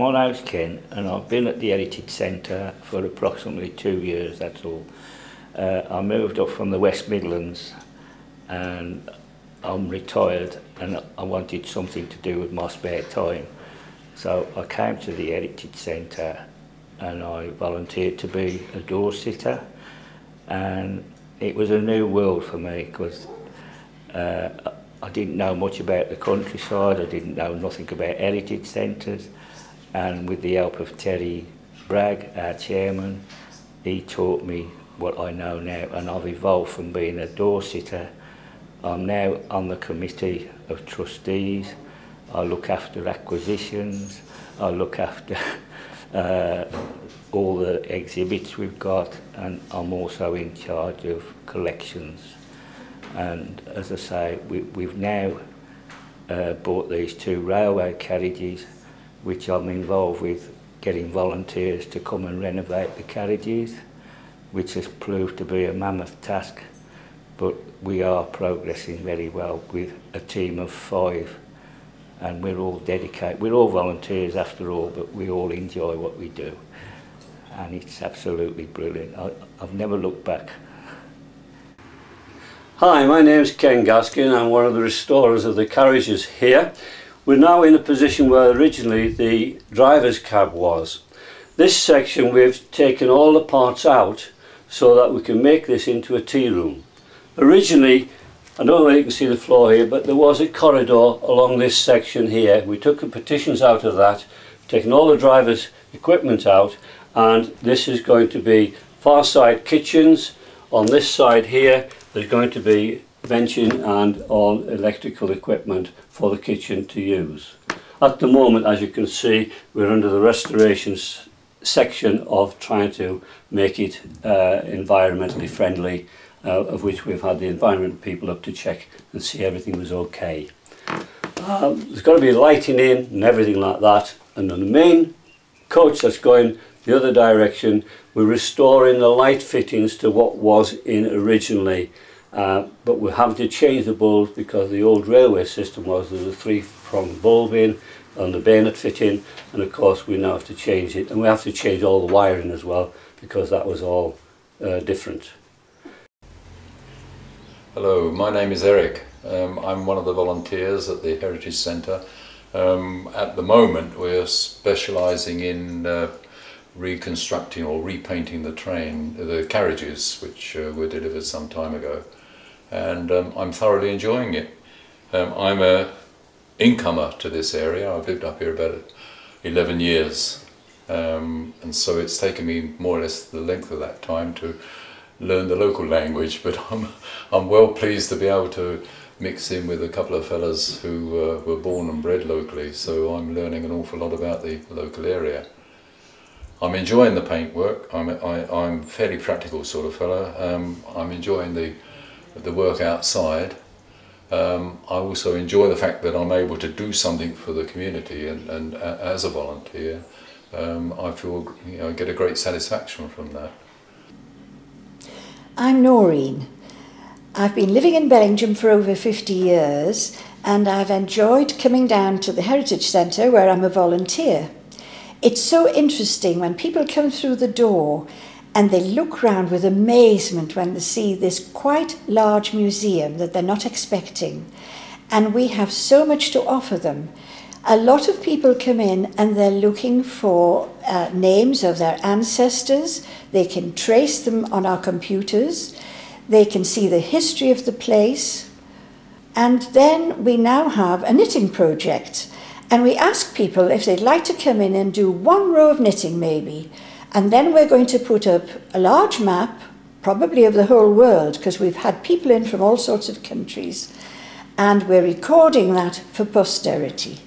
My name's Ken and I've been at the Heritage Centre for approximately 2 years, that's all. I moved up from the West Midlands and I'm retired and I wanted something to do with my spare time. So I came to the Heritage Centre and I volunteered to be a door sitter, and it was a new world for me because I didn't know much about the countryside, I didn't know nothing about heritage centres, and with the help of Terry Bragg, our chairman, he taught me what I know now, and I've evolved from being a door sitter. I'm now on the committee of trustees. I look after acquisitions, I look after all the exhibits we've got, and I'm also in charge of collections. And as I say, we've now bought these 2 railway carriages, which I'm involved with getting volunteers to come and renovate the carriages, which has proved to be a mammoth task, but we are progressing very well with a team of 5, and we're all dedicated. We're all volunteers after all, but we all enjoy what we do, and it's absolutely brilliant. I've never looked back. Hi, my name's Ken Gaskin. I'm one of the restorers of the carriages here. We're now in a position where originally the driver's cab was. This section we've taken all the parts out so that we can make this into a tea room. Originally, I don't know if you can see the floor here, but there was a corridor along this section here. We took the partitions out of that, taken all the driver's equipment out, and this is going to be far side kitchens. On this side here, there's going to be venting and all electrical equipment for the kitchen to use. At the moment, as you can see, we're under the restoration section of trying to make it environmentally friendly, of which we've had the environment people up to check and see everything was okay. There's got to be lighting in and everything like that, and on the main coach that's going the other direction, we're restoring the light fittings to what was in originally, but we're having to change the bulbs because the old railway system was there's a 3-pronged bulb in on the bayonet fitting, and of course we now have to change it, and we have to change all the wiring as well because that was all different. Hello, my name is Eric. I'm one of the volunteers at the Heritage Centre. At the moment we're specialising in reconstructing or repainting the carriages which were delivered some time ago, and I'm thoroughly enjoying it. I'm a incomer to this area. I've lived up here about 11 years, and so it's taken me more or less the length of that time to learn the local language, but I'm well pleased to be able to mix in with a couple of fellas who were born and bred locally, so I'm learning an awful lot about the local area. I'm enjoying the paint work. I'm a fairly practical sort of fella. I'm enjoying the work outside. I also enjoy the fact that I'm able to do something for the community, and as a volunteer I feel I get a great satisfaction from that. I'm Noreen. I've been living in Bellingham for over 50 years, and I've enjoyed coming down to the Heritage Centre where I'm a volunteer. It's so interesting when people come through the door and they look round with amazement when they see this quite large museum that they're not expecting. And we have so much to offer them. A lot of people come in and they're looking for names of their ancestors. They can trace them on our computers. They can see the history of the place. And then we now have a knitting project. And we ask people if they'd like to come in and do 1 row of knitting maybe. And then we're going to put up a large map, probably of the whole world, because we've had people in from all sorts of countries. And we're recording that for posterity.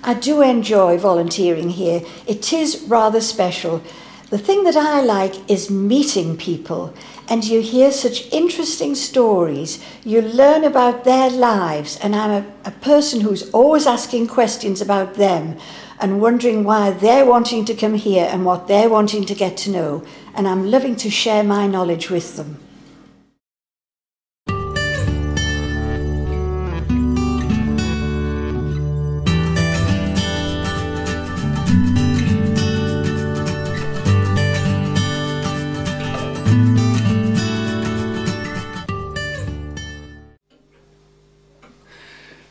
I do enjoy volunteering here. It is rather special. The thing that I like is meeting people, and you hear such interesting stories. You learn about their lives, and I'm a person who's always asking questions about them and wondering why they're wanting to come here and what they're wanting to get to know, and I'm loving to share my knowledge with them.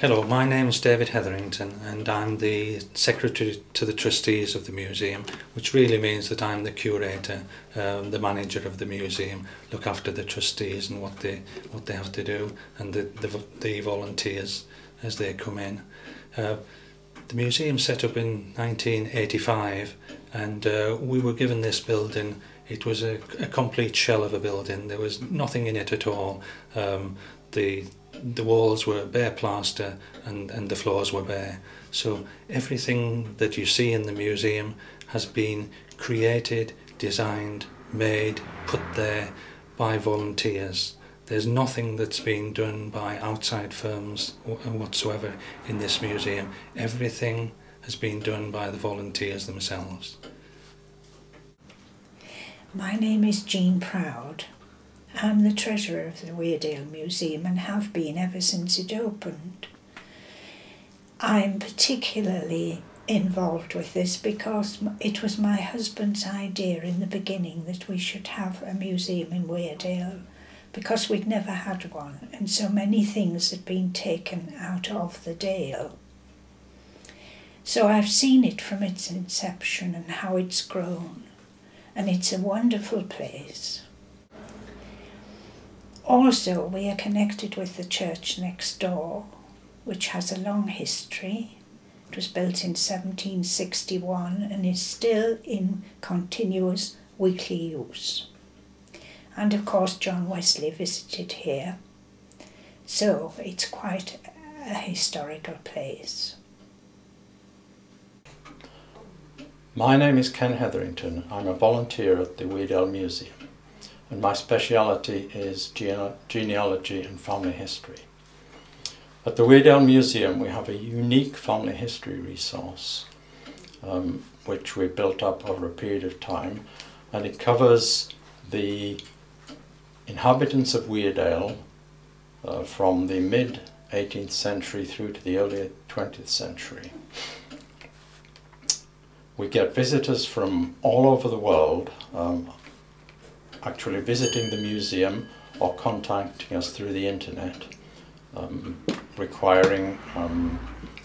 Hello, my name is David Hetherington and I'm the Secretary to the Trustees of the Museum, which really means that I'm the curator, the manager of the museum, look after the trustees and what they have to do, and the volunteers as they come in. The museum set up in 1985 and we were given this building. It was a complete shell of a building. There was nothing in it at all. The walls were bare plaster and the floors were bare. So everything that you see in the museum has been created, designed, made, put there by volunteers. There's nothing that's been done by outside firms whatsoever in this museum. Everything has been done by the volunteers themselves. My name is Jean Proud. I'm the treasurer of the Weardale Museum and have been ever since it opened. I'm particularly involved with this because it was my husband's idea in the beginning that we should have a museum in Weardale, because we'd never had one and so many things had been taken out of the Dale. So I've seen it from its inception and how it's grown, and it's a wonderful place. Also, we are connected with the church next door, which has a long history. It was built in 1761 and is still in continuous weekly use. And of course John Wesley visited here, so it's quite a historical place. My name is Ken Hetherington. I'm a volunteer at the Weardale Museum, and my speciality is genealogy and family history. At the Weardale Museum we have a unique family history resource which we built up over a period of time, and it covers the inhabitants of Weardale from the mid-18th century through to the early 20th century. We get visitors from all over the world actually visiting the museum or contacting us through the internet, requiring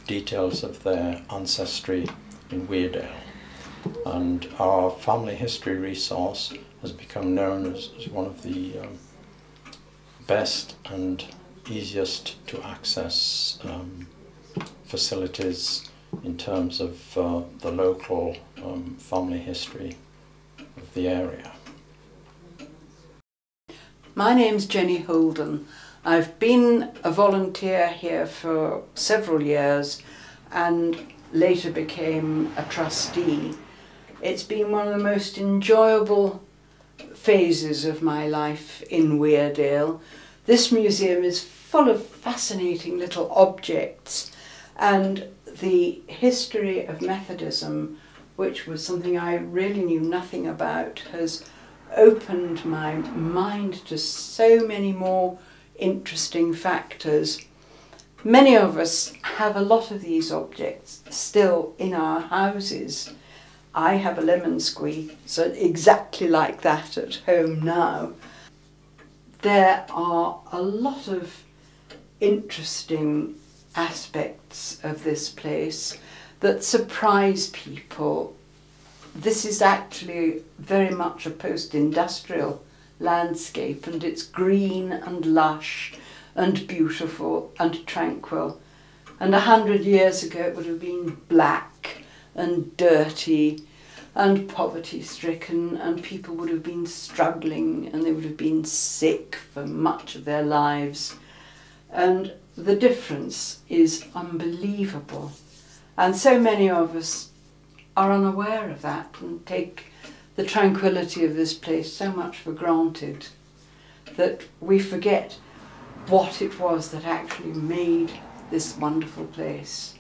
details of their ancestry in Weardale. And our family history resource has become known as one of the best and easiest to access facilities in terms of the local family history of the area. My name's Jenny Holden. I've been a volunteer here for several years and later became a trustee. It's been one of the most enjoyable phases of my life in Weardale. This museum is full of fascinating little objects, and the history of Methodism, which was something I really knew nothing about, has opened my mind to so many more interesting factors. Many of us have a lot of these objects still in our houses. I have a lemon squeeze, so exactly like that at home now. There are a lot of interesting aspects of this place that surprise people. This is actually very much a post-industrial landscape, and it's green and lush and beautiful and tranquil. And 100 years ago it would have been black and dirty and poverty-stricken, and people would have been struggling and they would have been sick for much of their lives. And the difference is unbelievable. And so many of us are unaware of that and take the tranquility of this place so much for granted that we forget what it was that actually made this wonderful place.